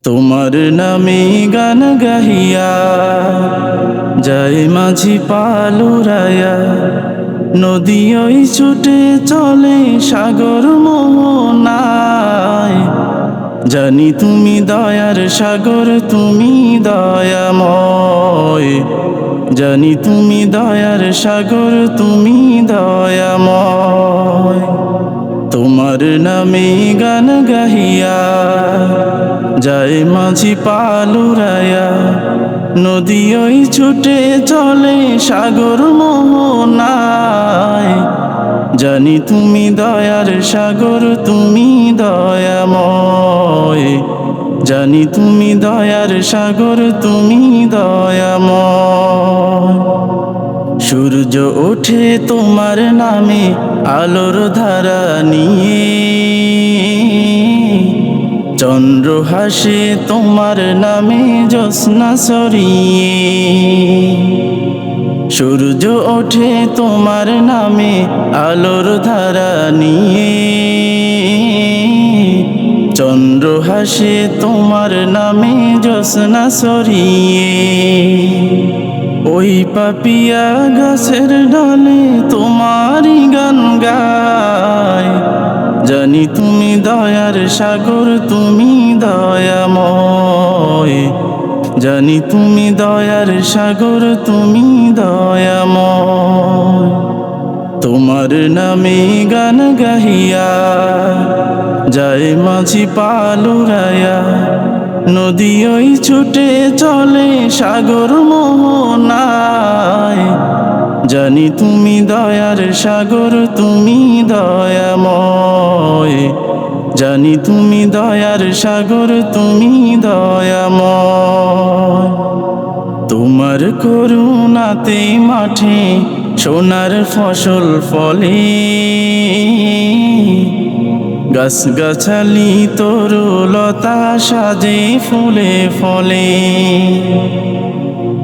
তোমার নামে গান গাহিয়া যায় মাঝি পালুরায়া, নদী ওই ছুটে চলে সাগর মোহনায়। জানি তুমি দয়ার সাগর, তুমি দয়াময়। জানি তুমি দয়ার সাগর, তুমি দয়াময়। তোমার নামে গান গাহিয়া যায় মাঝি পালুরায়া, নদী ওই ছুটে চলে সাগর মোহনায়। জানি তুমি দয়ার সাগর, তুমি দয়াময়। জানি তুমি দয়ার সাগর, তুমি দয়াময়। সূর্য ওঠে তোমার নামে আলোর ধারা নিয়ে, চন্দ্র হাসে তোমার নামে জ্যোৎস্না ছড়িয়ে। সূর্য ওঠে তোমার নামে আলোর ধারা নিয়ে, চন্দ্র হাসে তোমার নামে জ্যোৎস্না ছড়িয়ে। ওই পাপিয়া গাছের ডালে তোমারই গান গায়। জানি তুমি দয়ার সাগর, তুমি দয়াময়। জানি তুমি দয়ার সাগর, তুমি দয়াময়। তোমার নামে গান গাহিয়া যায় মাঝি পালুরায়া, নদী ওই ছুটে চলে সাগর মোহনায়। জানি তুমি দয়ার সাগর, তুমি দয়াময়। জানি তুমি দয়ার সাগর, তুমি দয়াময়। তোমার করুণাতে মাঠে সোনার ফসল ফলে, গাছ গাছালি তরুলতা সাজে ফুলে ফলে।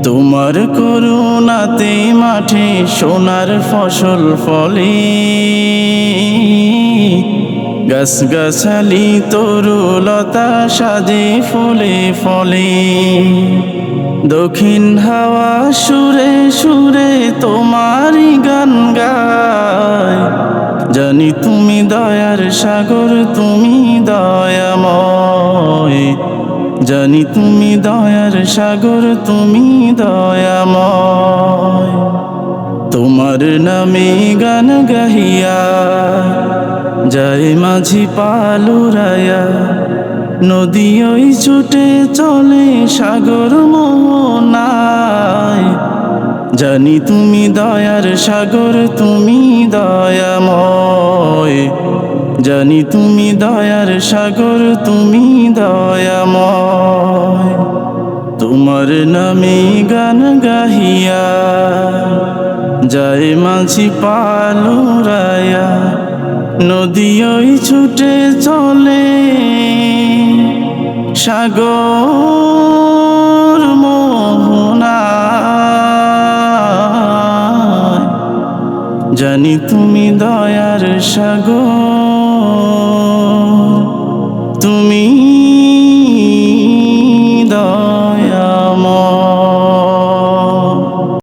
তোমার করুণাতে মাঠে সোনার ফসল ফলে, গাছ গাছালি তরুলতা সাজে ফুলে ফলে। দক্ষিণ হাওয়া সুরে সুরে তোমারই গান গায়। জানি তুমি দয়ার সাগর, তুমি দয়াময়। জানি তুমি দয়ার সাগর, তুমি দয়াময়। তোমার নামে গান গাহিয়া যায় মাঝি পালুরায়া, নদী ওই ছুটে চলে সাগর মোহনায়। জানি তুমি দয়ার সাগর, তুমি দয়াময়। জানি তুমি দয়ার সাগর, তুমি দয়াময়। তোমার নামে গান গাহিয়া যায় মাঝি পালুরায়া, নদী ওই ছুটে চলে সাগর মোহনায়। জানি তুমি দয়ার সাগর, তুমি